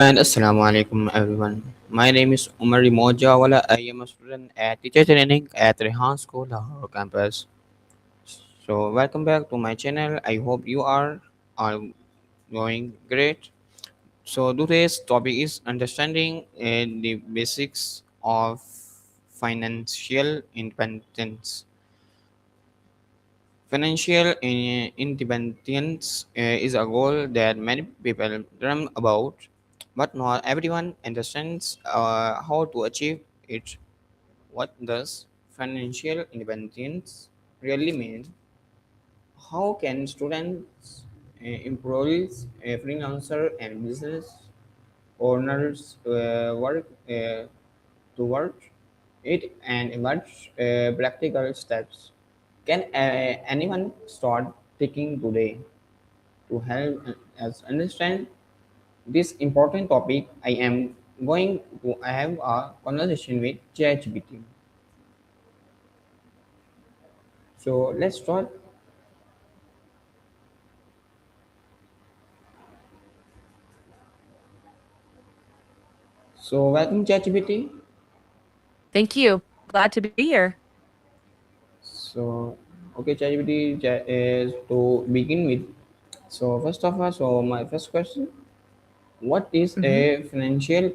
And Assalamu alaikum everyone. My name is Umar Wala. I am a student at Teacher Training at Rehan School, Lahore campus. So welcome back to my channel. I hope you are all doing great. So today's topic is understanding the basics of financial independence. Financial independence is a goal that many people dream about, but not everyone understands how to achieve it. What does financial independence really mean? How can students, employees, freelancer, and business owners work toward it and what practical steps can anyone start taking today to help us understand this important topic? I am going to have a conversation with ChatGPT. So let's start. So welcome ChatGPT. Thank you. Glad to be here. So okay, ChatGPT is to begin with. So first of all, so my first question: what is Mhm. a financial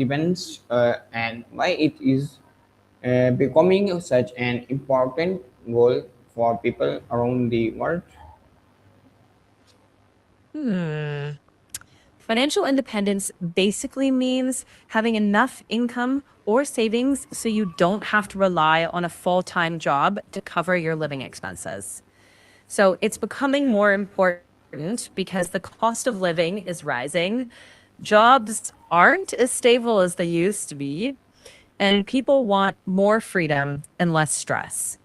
depends and why it is becoming such an important goal for people around the world? Hmm. Financial independence basically means having enough income or savings so you don't have to rely on a full time job to cover your living expenses. So it's becoming more important because the cost of living is rising. Jobs aren't as stable as they used to be, and people want more freedom and less stress.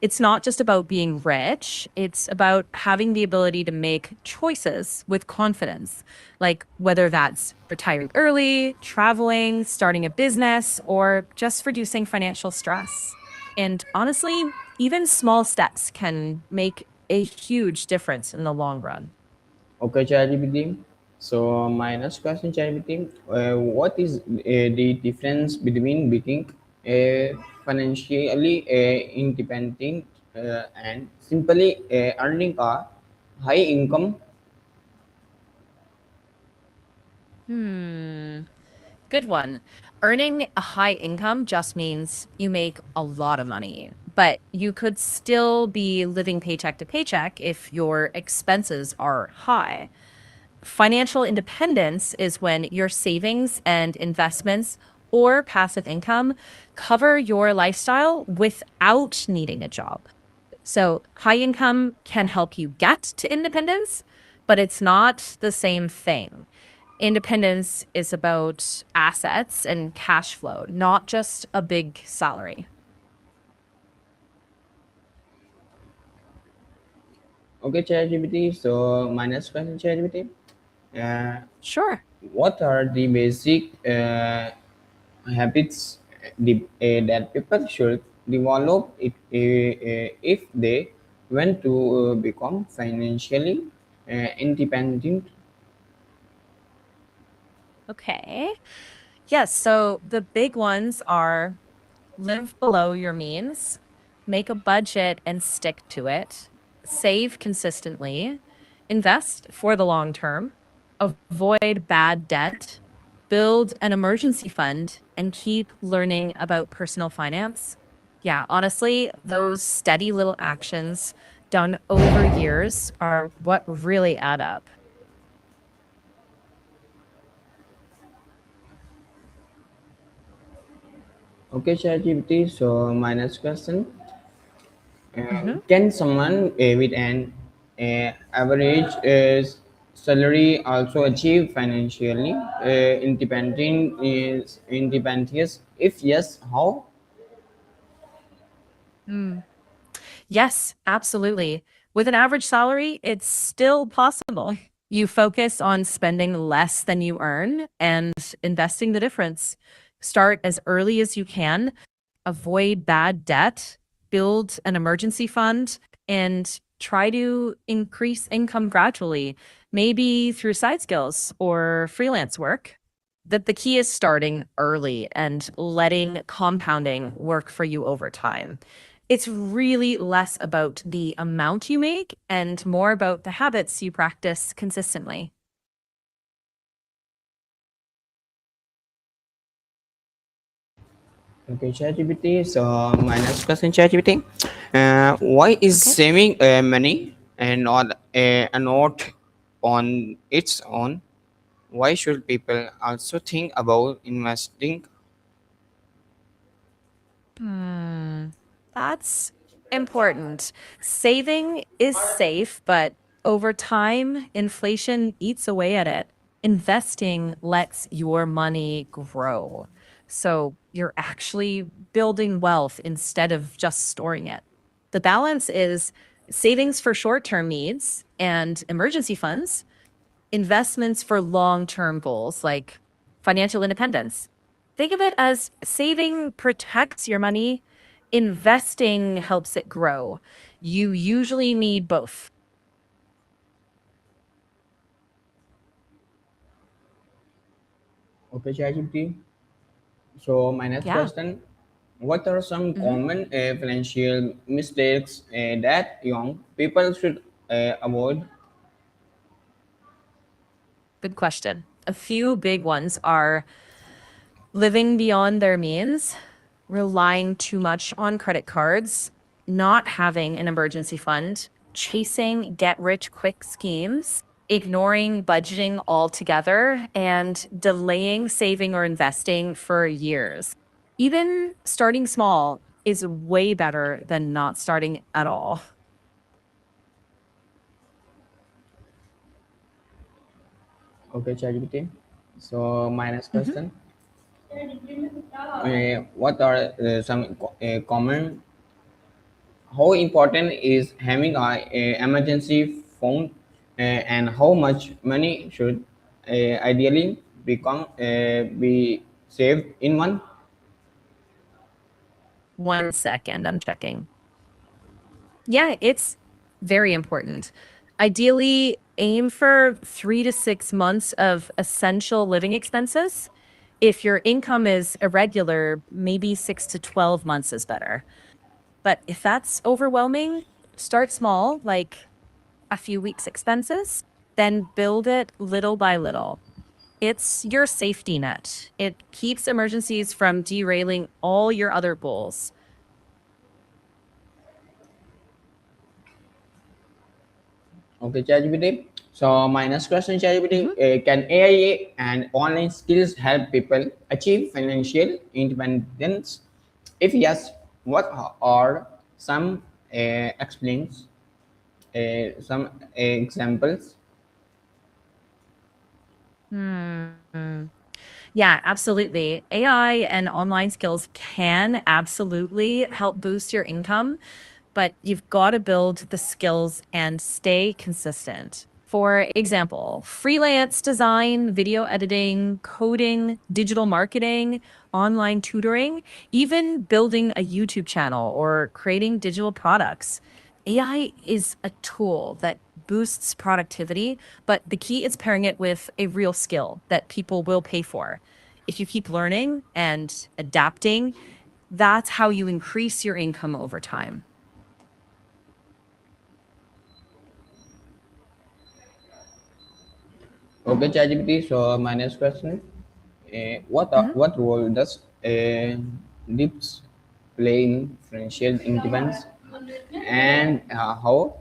It's not just about being rich, it's about having the ability to make choices with confidence, like whether that's retiring early, traveling, starting a business, or just reducing financial stress. And honestly, even small steps can make a huge difference in the long run. Okay, ChatGPT. So my next question, ChatGPT, what is the difference between being financially independent and simply earning a high income? Hmm. Good one. Earning a high income just means you make a lot of money, but you could still be living paycheck to paycheck if your expenses are high. Financial independence is when your savings and investments or passive income cover your lifestyle without needing a job. So, high income can help you get to independence, but it's not the same thing. Independence is about assets and cash flow, not just a big salary. Okay, ChatGPT. So my next question, ChatGPT. Uh, Sure. what are the basic habits that people should develop if they want to become financially independent? Okay. Yes. So the big ones are live below your means, make a budget and stick to it, save consistently, invest for the long term, avoid bad debt, build an emergency fund, and keep learning about personal finance. Yeah, honestly, those steady little actions done over years are what really add up. Okay, ChatGPT. So my next question: Mhm. can someone with an average salary also achieve financially independence? If yes, how? Mm. Yes, absolutely. With an average salary, it's still possible. You focus on spending less than you earn and investing the difference. Start as early as you can, avoid bad debt, build an emergency fund, and Try to increase income gradually, maybe through side skills or freelance work. That the key is starting early and letting compounding work for you over time. It's really less about the amount you make and more about the habits you practice consistently. Okay, ChatGPT. So my next question, ChatGPT. Why is Okay. saving money and not on its own? Why should people also think about investing? Hmm. That's important. Saving is safe, but over time, inflation eats away at it. Investing lets your money grow. So you're actually building wealth instead of just storing it. The balance is savings for short term needs and emergency funds, investments for long term goals like financial independence. Think of it as saving protects your money, investing helps it grow. You usually need both. Okay, ChatGPT. So my next Yeah. question: what are some Mhm. common financial mistakes that young people should avoid? Good question. A few big ones are living beyond their means, relying too much on credit cards, not having an emergency fund, chasing get rich quick schemes, ignoring budgeting altogether, and delaying saving or investing for years. Even starting small is way better than not starting at all. Okay, ChatGPT. So my next Mhm. question: what are some common? How important is having a emergency fund, and how much money should ideally be saved in one? 1 second, I'm checking. Yeah, it's very important. Ideally, aim for 3 to 6 months of essential living expenses. If your income is irregular, maybe 6 to 12 months is better. But if that's overwhelming, start small, like a few weeks' expenses, then build it little by little. It's your safety net. It keeps emergencies from derailing all your other goals. Okay, ChatGPT. So my next question, ChatGPT, Mhm. can AI and online skills help people achieve financial independence? If yes, what are some explains some examples? Hmm. Yeah, absolutely. AI and online skills can absolutely help boost your income, but you've got to build the skills and stay consistent. For example, freelance design, video editing, coding, digital marketing, online tutoring, even building a YouTube channel or creating digital products. AI is a tool that boosts productivity, but the key is pairing it with a real skill that people will pay for. If you keep learning and adapting, that's how you increase your income over time. Okay, ChatGPT. So my next question: Mhm. what role does dips play in financial independence, and how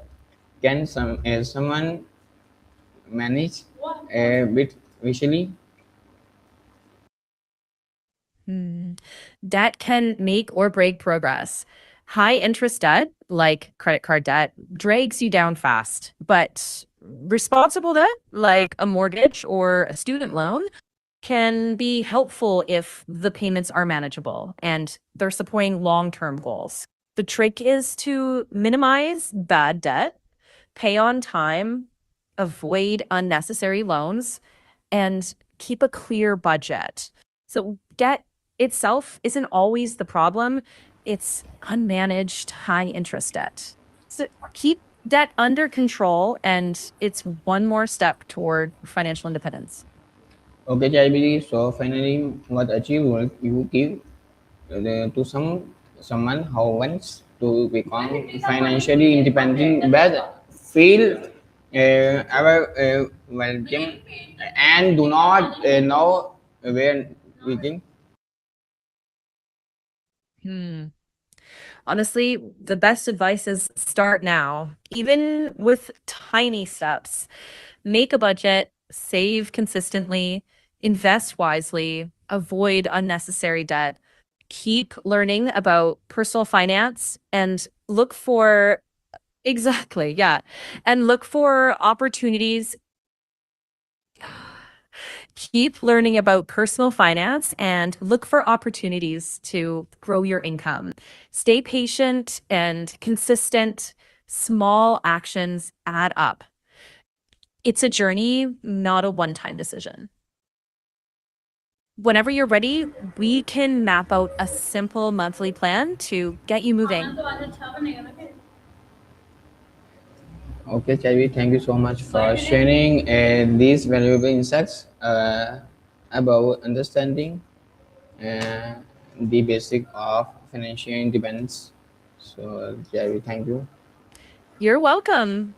can someone manage bit visually? Hmm. Debt can make or break progress. High interest debt, like credit card debt, drags you down fast. But responsible debt, like a mortgage or a student loan, can be helpful if the payments are manageable and they're supporting long term goals. The trick is to minimize bad debt, pay on time, avoid unnecessary loans, and keep a clear budget. So, debt itself isn't always the problem, it's unmanaged high interest debt. So, keep debt under control, and it's one more step toward financial independence. Okay, Chaibidi. So finally, what achievement you give to someone who wants to become financially independent but feel overwhelmed and do not know where we can. Hmm. Honestly, the best advice is start now, even with tiny steps. Make a budget, save consistently, invest wisely, avoid unnecessary debt, keep learning about personal finance, and look for exactly, yeah, and look for opportunities. Keep learning about personal finance and look for opportunities to grow your income. Stay patient and consistent. Small actions add up. It's a journey, not a one time decision. Whenever you're ready, we can map out a simple monthly plan to get you moving. Okay, Chavi, thank you so much for sharing these valuable insights about understanding uh, the basic of financial independence. So, Chavi, thank you. You're welcome.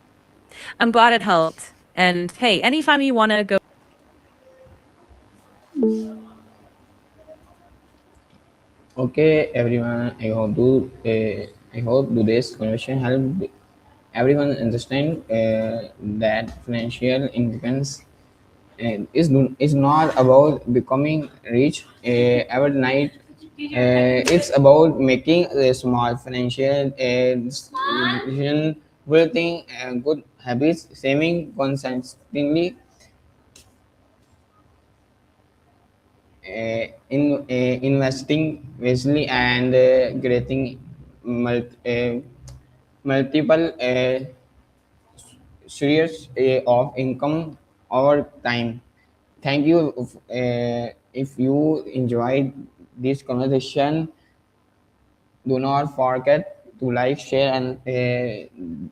I'm glad it helped. And hey, anytime you want to go. Okay, everyone. I hope today's conversation helped everyone understand that financial independence is not about becoming rich overnight. It's about making a small financial decision, building good habits, saving consistently, investing wisely, and creating multiple sources of income over time. Thank you. If you enjoyed this conversation, do not forget to like, share, and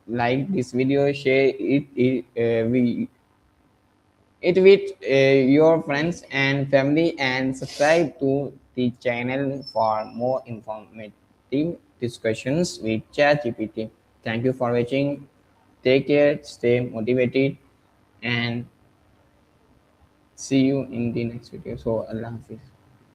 like this video. Share it with your friends and family, and subscribe to the channel for more informative discussions with ChatGPT. Thank you for watching. Take care, stay motivated, and see you in the next video. So, Allah Hafiz.